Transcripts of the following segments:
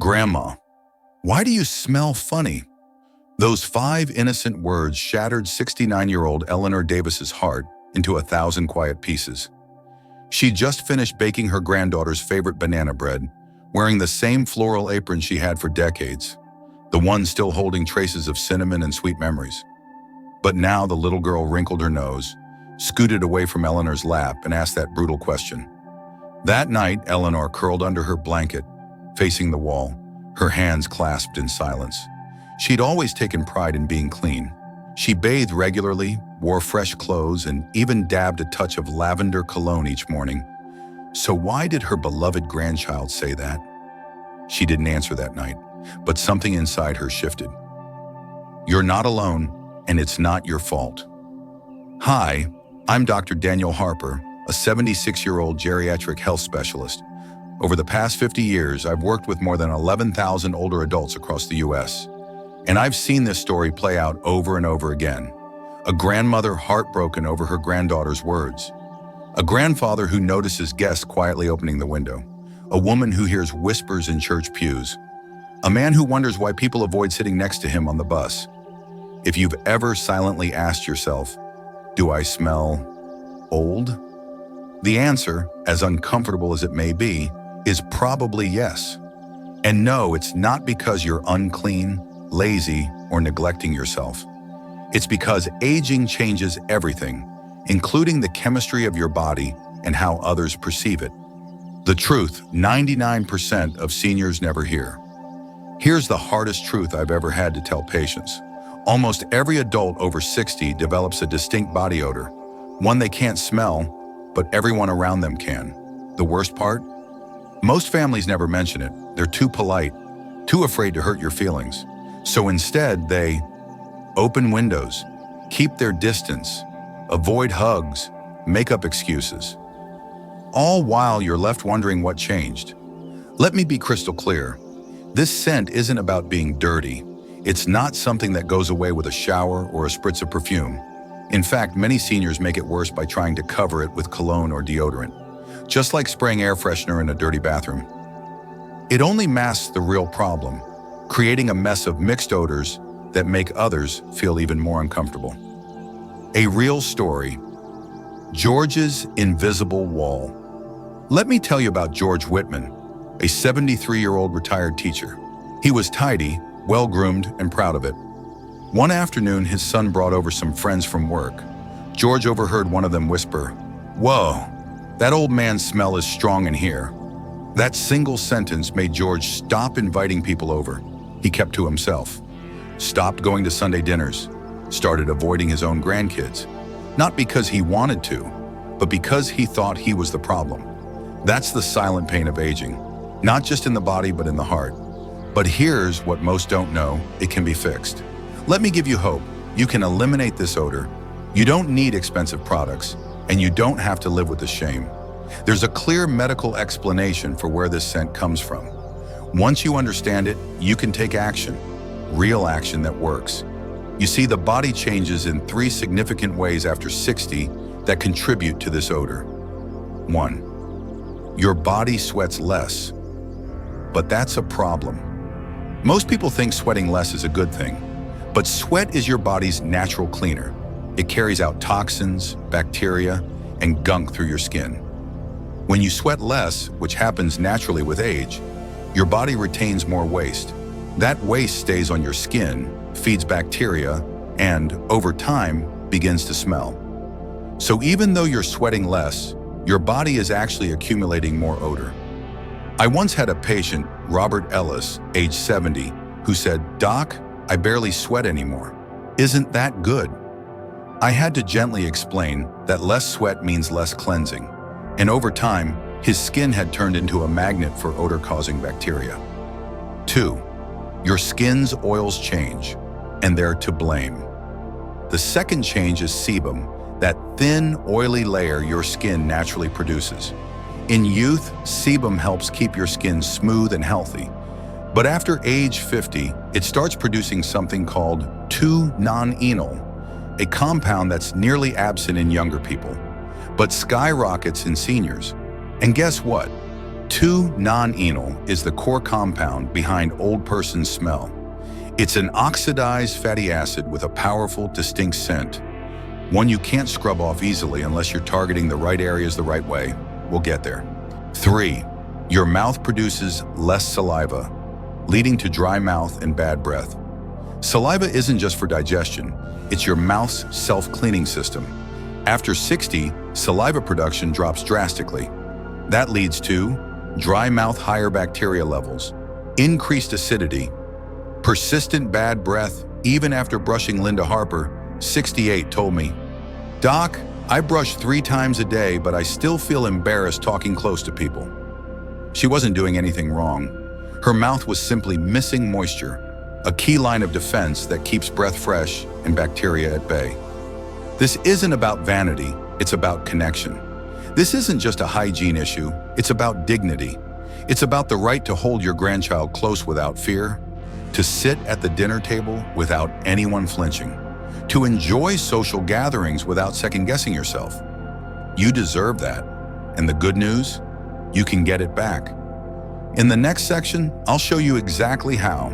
Grandma, why do you smell funny? Those 5 innocent words shattered 69-year-old Eleanor Davis's heart into 1,000 quiet pieces. She just finished baking her granddaughter's favorite banana bread, wearing the same floral apron she had for decades, the one still holding traces of cinnamon and sweet memories. But now the little girl wrinkled her nose, scooted away from Eleanor's lap, and asked that brutal question. That night, Eleanor curled under her blanket, facing the wall, her hands clasped in silence. She'd always taken pride in being clean. She bathed regularly, wore fresh clothes, and even dabbed a touch of lavender cologne each morning. So why did her beloved grandchild say that? She didn't answer that night, but something inside her shifted. You're not alone, and it's not your fault. Hi, I'm Dr. Daniel Harper, a 76-year-old geriatric health specialist. Over the past 50 years, I've worked with more than 11,000 older adults across the U.S., and I've seen this story play out over and over again. A grandmother heartbroken over her granddaughter's words. A grandfather who notices guests quietly opening the window. A woman who hears whispers in church pews. A man who wonders why people avoid sitting next to him on the bus. If you've ever silently asked yourself, do I smell old? The answer, as uncomfortable as it may be, is probably yes. And no, it's not because you're unclean, lazy, or neglecting yourself. It's because aging changes everything, including the chemistry of your body and how others perceive it. The truth 99% of seniors never hear. Here's the hardest truth I've ever had to tell patients. Almost every adult over 60 develops a distinct body odor, one they can't smell, but everyone around them can. The worst part? Most families never mention it. They're too polite, too afraid to hurt your feelings. So instead, they open windows, keep their distance, avoid hugs, make up excuses. All while you're left wondering what changed. Let me be crystal clear. This scent isn't about being dirty. It's not something that goes away with a shower or a spritz of perfume. In fact, many seniors make it worse by trying to cover it with cologne or deodorant, just like spraying air freshener in a dirty bathroom. It only masks the real problem, creating a mess of mixed odors that make others feel even more uncomfortable. A real story, George's invisible wall. Let me tell you about George Whitman, a 73-year-old retired teacher. He was tidy, well-groomed, and proud of it. One afternoon, his son brought over some friends from work. George overheard one of them whisper, "Whoa, that old man's smell is strong in here." That single sentence made George stop inviting people over. He kept to himself, stopped going to Sunday dinners, started avoiding his own grandkids. Not because he wanted to, but because he thought he was the problem. That's the silent pain of aging, not just in the body, but in the heart. But here's what most don't know: it can be fixed. Let me give you hope. You can eliminate this odor. You don't need expensive products, and you don't have to live with the shame. There's a clear medical explanation for where this scent comes from. Once you understand it, you can take action, real action that works. You see, the body changes in 3 significant ways after 60 that contribute to this odor. 1. Your body sweats less. But that's a problem. Most people think sweating less is a good thing, but sweat is your body's natural cleaner. It carries out toxins, bacteria, and gunk through your skin. When you sweat less, which happens naturally with age, your body retains more waste. That waste stays on your skin, feeds bacteria, and, over time, begins to smell. So even though you're sweating less, your body is actually accumulating more odor. I once had a patient, Robert Ellis, age 70, who said, "Doc, I barely sweat anymore. Isn't that good?" I had to gently explain that less sweat means less cleansing, and over time, his skin had turned into a magnet for odor-causing bacteria. 2. Your skin's oils change, and they're to blame. The second change is sebum, that thin, oily layer your skin naturally produces. In youth, sebum helps keep your skin smooth and healthy. But after age 50, it starts producing something called 2-non-enol, a compound that's nearly absent in younger people, but skyrockets in seniors. And guess what? 2-non-enol is the core compound behind old person's smell. It's an oxidized fatty acid with a powerful, distinct scent. One you can't scrub off easily unless you're targeting the right areas the right way. We'll get there. 3. Your mouth produces less saliva, leading to dry mouth and bad breath. Saliva isn't just for digestion, it's your mouth's self-cleaning system. After 60, saliva production drops drastically. That leads to dry mouth, higher bacteria levels, increased acidity, persistent bad breath, even after brushing. Linda Harper, 68, told me, "Doc, I brush 3 times a day, but I still feel embarrassed talking close to people." She wasn't doing anything wrong. Her mouth was simply missing moisture, a key line of defense that keeps breath fresh and bacteria at bay. This isn't about vanity, it's about connection. This isn't just a hygiene issue, it's about dignity. It's about the right to hold your grandchild close without fear, to sit at the dinner table without anyone flinching, to enjoy social gatherings without second-guessing yourself. You deserve that. And the good news? You can get it back. In the next section, I'll show you exactly how,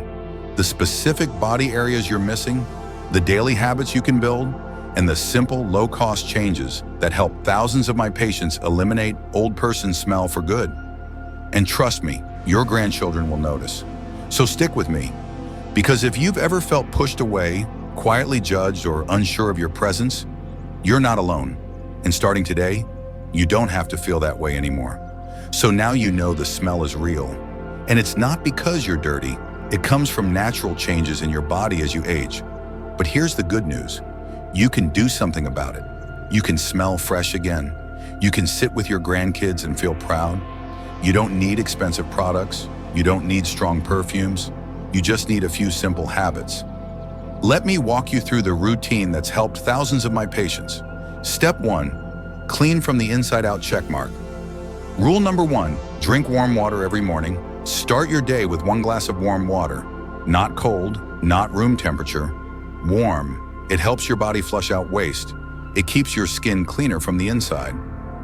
the specific body areas you're missing, the daily habits you can build, and the simple, low-cost changes that help thousands of my patients eliminate old person smell for good. And trust me, your grandchildren will notice. So stick with me, because if you've ever felt pushed away, quietly judged, or unsure of your presence, you're not alone. And starting today, you don't have to feel that way anymore. So now you know the smell is real. And it's not because you're dirty. It comes from natural changes in your body as you age. But here's the good news. You can do something about it. You can smell fresh again. You can sit with your grandkids and feel proud. You don't need expensive products. You don't need strong perfumes. You just need a few simple habits. Let me walk you through the routine that's helped thousands of my patients. Step 1, clean from the inside out checkmark. Rule number 1, drink warm water every morning. Start your day with 1 glass of warm water. Not cold, not room temperature. Warm. It helps your body flush out waste. It keeps your skin cleaner from the inside.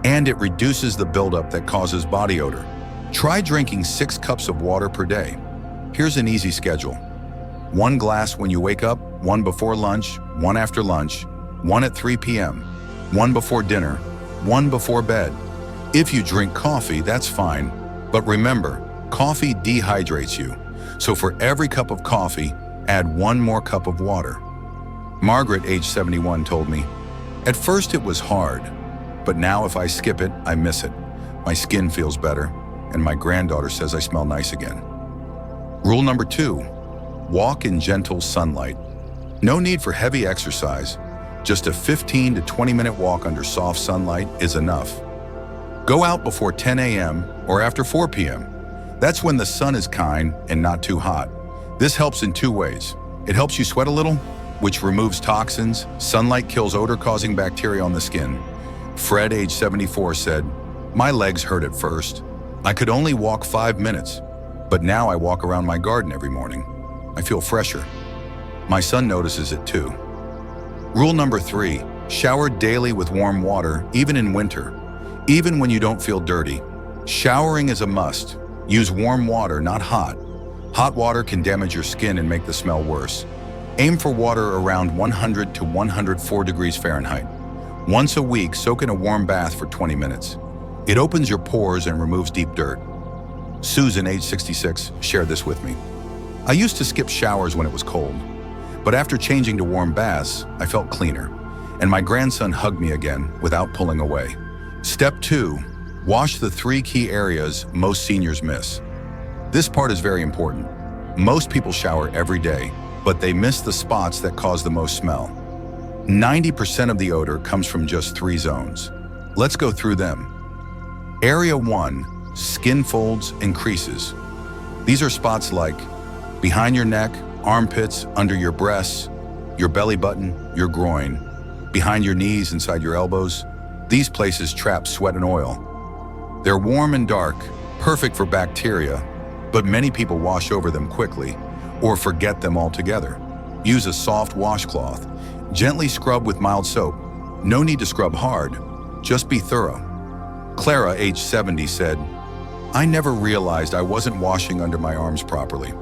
And it reduces the buildup that causes body odor. Try drinking 6 cups of water per day. Here's an easy schedule. 1 glass when you wake up, 1 before lunch, 1 after lunch, 1 at 3 p.m., 1 before dinner, 1 before bed. If you drink coffee, that's fine. But remember, coffee dehydrates you. So for every cup of coffee, add 1 more cup of water. Margaret, age 71, told me, "At first it was hard, but now if I skip it, I miss it. My skin feels better, and my granddaughter says I smell nice again." Rule number 2, walk in gentle sunlight. No need for heavy exercise. Just a 15 to 20-minute walk under soft sunlight is enough. Go out before 10 a.m. or after 4 p.m. That's when the sun is kind and not too hot. This helps in 2 ways. It helps you sweat a little, which removes toxins. Sunlight kills odor-causing bacteria on the skin. Fred, age 74, said, "My legs hurt at first. I could only walk 5 minutes, but now I walk around my garden every morning. I feel fresher." My son notices it too. Rule number 3, shower daily with warm water, even in winter. Even when you don't feel dirty. Showering is a must. Use warm water, not hot. Hot water can damage your skin and make the smell worse. Aim for water around 100 to 104 degrees Fahrenheit. Once a week, soak in a warm bath for 20 minutes. It opens your pores and removes deep dirt. Susan, age 66, shared this with me. "I used to skip showers when it was cold, but after changing to warm baths, I felt cleaner, and my grandson hugged me again without pulling away." Step 2, wash the 3 key areas most seniors miss. This part is very important. Most people shower every day, but they miss the spots that cause the most smell. 90% of the odor comes from just 3 zones. Let's go through them. Area 1, skin folds and creases. These are spots like behind your neck, armpits, under your breasts, your belly button, your groin, behind your knees, inside your elbows. These places trap sweat and oil. They're warm and dark, perfect for bacteria, but many people wash over them quickly or forget them altogether. Use a soft washcloth. Gently scrub with mild soap. No need to scrub hard, just be thorough. Clara, age 70, said, I never realized I wasn't washing under my arms properly.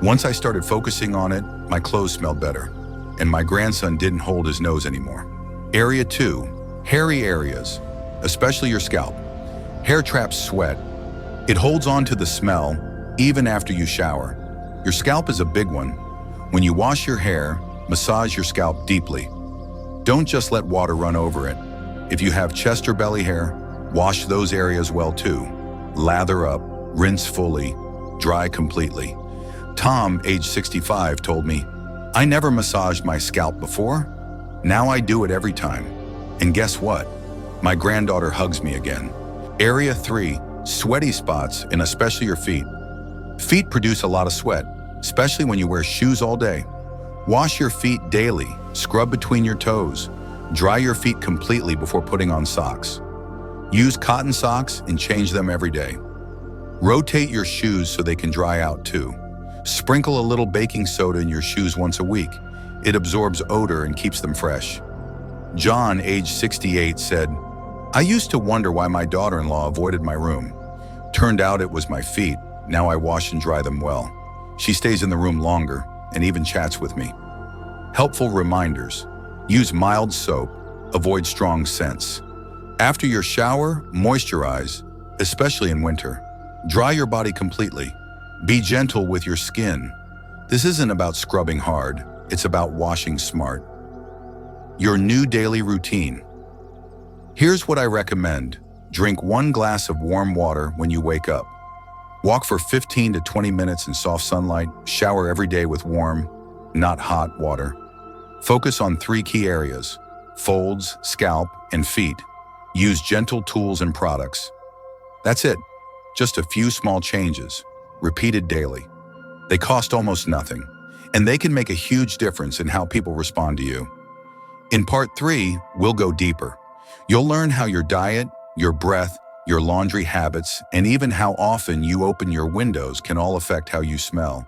Once I started focusing on it, my clothes smelled better, and my grandson didn't hold his nose anymore. Area 2, hairy areas, especially your scalp. Hair traps sweat. It holds on to the smell even after you shower. Your scalp is a big one. When you wash your hair, massage your scalp deeply. Don't just let water run over it. If you have chest or belly hair, wash those areas well too. Lather up, rinse fully, dry completely. Tom, age 65, told me, "I never massaged my scalp before. Now I do it every time. And guess what? My granddaughter hugs me again." Area 3, sweaty spots, and especially your feet. Feet produce a lot of sweat, especially when you wear shoes all day. Wash your feet daily, scrub between your toes. Dry your feet completely before putting on socks. Use cotton socks and change them every day. Rotate your shoes so they can dry out too. Sprinkle a little baking soda in your shoes once a week. It absorbs odor and keeps them fresh. John, age 68, said, "I used to wonder why my daughter-in-law avoided my room. Turned out it was my feet. Now I wash and dry them well. She stays in the room longer and even chats with me." Helpful reminders. Use mild soap. Avoid strong scents. After your shower, moisturize, especially in winter. Dry your body completely. Be gentle with your skin. This isn't about scrubbing hard. It's about washing smart. Your new daily routine. Here's what I recommend. Drink 1 glass of warm water when you wake up. Walk for 15 to 20 minutes in soft sunlight. Shower every day with warm, not hot water. Focus on 3 key areas: folds, scalp, and feet. Use gentle tools and products. That's it. Just a few small changes, repeated daily. They cost almost nothing, and they can make a huge difference in how people respond to you. In part 3, we'll go deeper. You'll learn how your diet, your breath, your laundry habits, and even how often you open your windows can all affect how you smell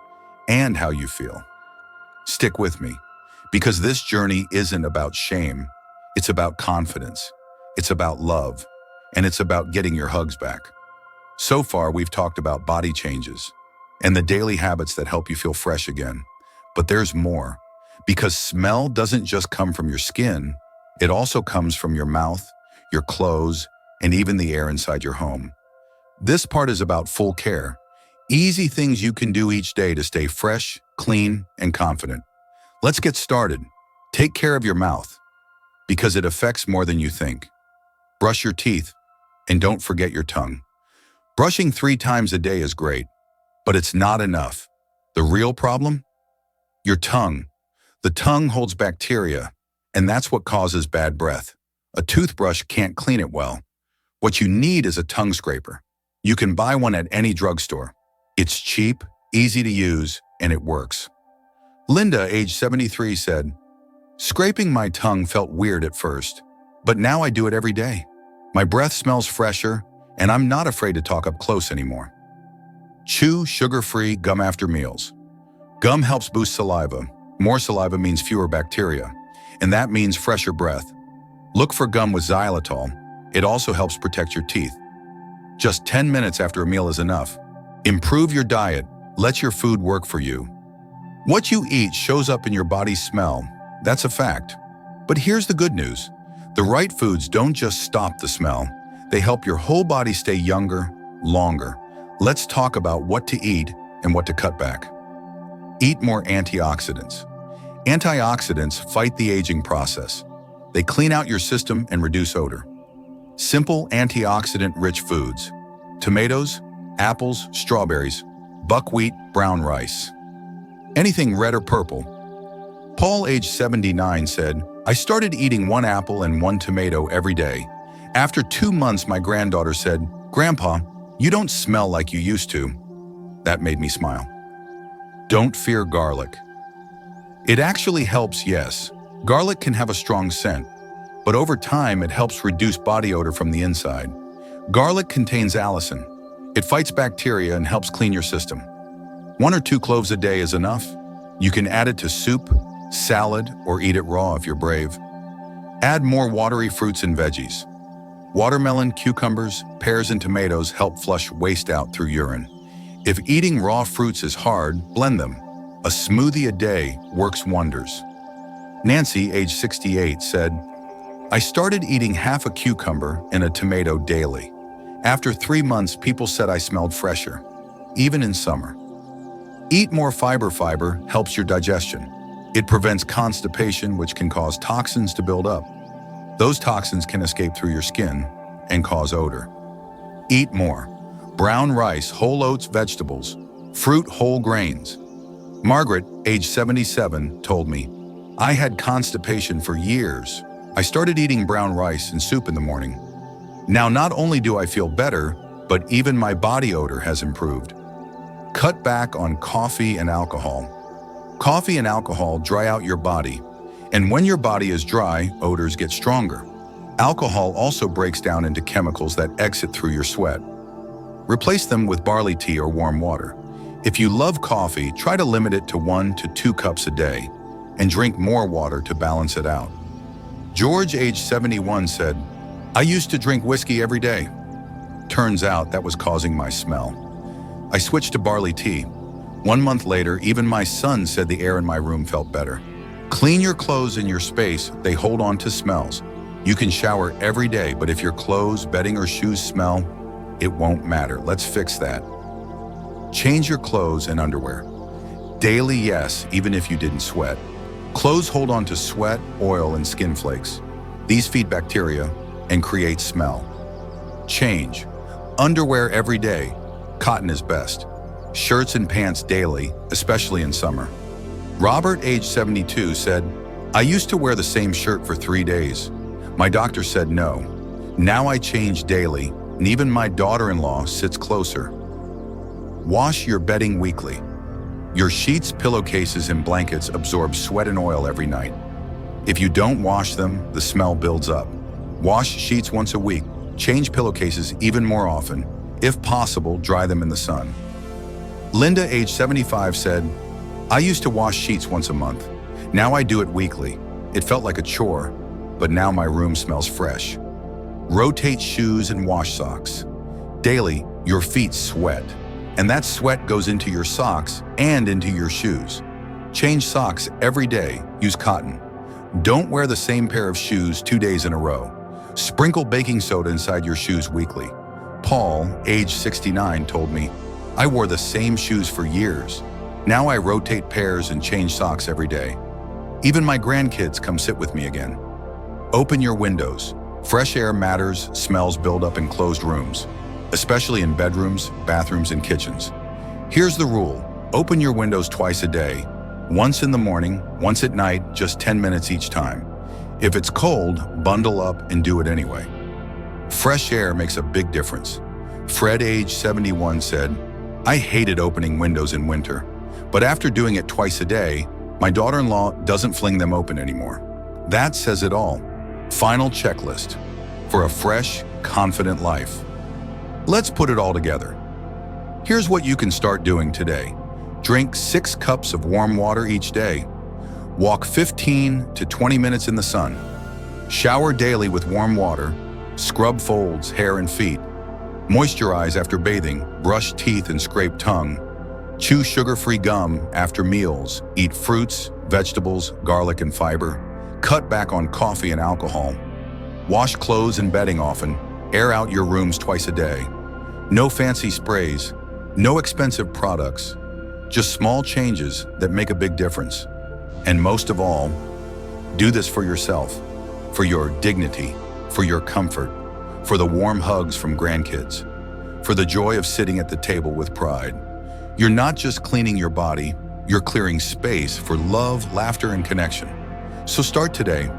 and how you feel. Stick with me, because this journey isn't about shame. It's about confidence. It's about love, and it's about getting your hugs back. So far, we've talked about body changes and the daily habits that help you feel fresh again. But there's more, because smell doesn't just come from your skin. It also comes from your mouth, your clothes, and even the air inside your home. This part is about full care, easy things you can do each day to stay fresh, clean, and confident. Let's get started. Take care of your mouth, because it affects more than you think. Brush your teeth, and don't forget your tongue. Brushing 3 times a day is great, but it's not enough. The real problem? Your tongue. The tongue holds bacteria, and that's what causes bad breath. A toothbrush can't clean it well. What you need is a tongue scraper. You can buy one at any drugstore. It's cheap, easy to use, and it works. Linda, age 73, said, "Scraping my tongue felt weird at first, but now I do it every day. My breath smells fresher, and I'm not afraid to talk up close anymore." Chew sugar-free gum after meals. Gum helps boost saliva. More saliva means fewer bacteria, and that means fresher breath. Look for gum with xylitol. It also helps protect your teeth. Just 10 minutes after a meal is enough. Improve your diet. Let your food work for you. What you eat shows up in your body's smell. That's a fact. But here's the good news. The right foods don't just stop the smell. They help your whole body stay younger, longer. Let's talk about what to eat and what to cut back. Eat more antioxidants. Antioxidants fight the aging process. They clean out your system and reduce odor. Simple antioxidant-rich foods: tomatoes, apples, strawberries, buckwheat, brown rice. Anything red or purple. Paul, age 79, said, "I started eating 1 apple and 1 tomato every day. After 2 months, my granddaughter said, 'Grandpa, you don't smell like you used to.' That made me smile." Don't fear garlic. It actually helps, yes. Garlic can have a strong scent, but over time it helps reduce body odor from the inside. Garlic contains allicin. It fights bacteria and helps clean your system. 1 or 2 cloves a day is enough. You can add it to soup, salad, or eat it raw if you're brave. Add more watery fruits and veggies. Watermelon, cucumbers, pears, and tomatoes help flush waste out through urine. If eating raw fruits is hard, blend them. A smoothie a day works wonders. Nancy, age 68, said, I started eating half a cucumber and a tomato daily. After 3 months, people said I smelled fresher, even in summer. Eat more fiber. Fiber helps your digestion. It prevents constipation, which can cause toxins to build up. Those toxins can escape through your skin and cause odor. Eat more. Brown rice, whole oats, vegetables, fruit, whole grains. Margaret, age 77, told me, I had constipation for years. I started eating brown rice and soup in the morning. Now not only do I feel better, but even my body odor has improved. Cut back on coffee and alcohol. Coffee and alcohol dry out your body, and when your body is dry, odors get stronger. Alcohol also breaks down into chemicals that exit through your sweat. Replace them with barley tea or warm water. If you love coffee, try to limit it to 1 to 2 cups a day, and drink more water to balance it out. George, age 71, said, I used to drink whiskey every day. Turns out that was causing my smell. I switched to barley tea. 1 month later, even my son said the air in my room felt better. Clean your clothes in your space. They hold on to smells. You can shower every day, but if your clothes, bedding, or shoes smell, it won't matter. Let's fix that. Change your clothes and underwear. Daily, yes, even if you didn't sweat. Clothes hold on to sweat, oil, and skin flakes. These feed bacteria and create smell. Change. Underwear every day. Cotton is best. Shirts and pants daily, especially in summer. Robert, age 72, said, I used to wear the same shirt for 3 days. My doctor said no. Now I change daily, and even my daughter-in-law sits closer. Wash your bedding weekly. Your sheets, pillowcases, and blankets absorb sweat and oil every night. If you don't wash them, the smell builds up. Wash sheets once a week. Change pillowcases even more often. If possible, dry them in the sun. Linda, age 75, said, I used to wash sheets once a month. Now I do it weekly. It felt like a chore, but now my room smells fresh. Rotate shoes and wash socks. Daily, your feet sweat, and that sweat goes into your socks and into your shoes. Change socks every day. Use cotton. Don't wear the same pair of shoes 2 days in a row. Sprinkle baking soda inside your shoes weekly. Paul, age 69, told me, I wore the same shoes for years. Now I rotate pairs and change socks every day. Even my grandkids come sit with me again. Open your windows. Fresh air matters. Smells build up in closed rooms, especially in bedrooms, bathrooms, and kitchens. Here's the rule. Open your windows twice a day. Once in the morning, once at night, just 10 minutes each time. If it's cold, bundle up and do it anyway. Fresh air makes a big difference. Fred, age 71, said, I hated opening windows in winter, but after doing it twice a day, my daughter-in-law doesn't fling them open anymore. That says it all. Final checklist for a fresh, confident life. Let's put it all together. Here's what you can start doing today. Drink 6 cups of warm water each day. Walk 15 to 20 minutes in the sun. Shower daily with warm water. Scrub folds, hair, and feet. Moisturize after bathing. Brush teeth and scrape tongue. Chew sugar-free gum after meals. Eat fruits, vegetables, garlic, and fiber. Cut back on coffee and alcohol. Wash clothes and bedding often. Air out your rooms twice a day. No fancy sprays. No expensive products. Just small changes that make a big difference. And most of all, do this for yourself, for your dignity, for your comfort, for the warm hugs from grandkids, for the joy of sitting at the table with pride. You're not just cleaning your body, you're clearing space for love, laughter, and connection. So start today.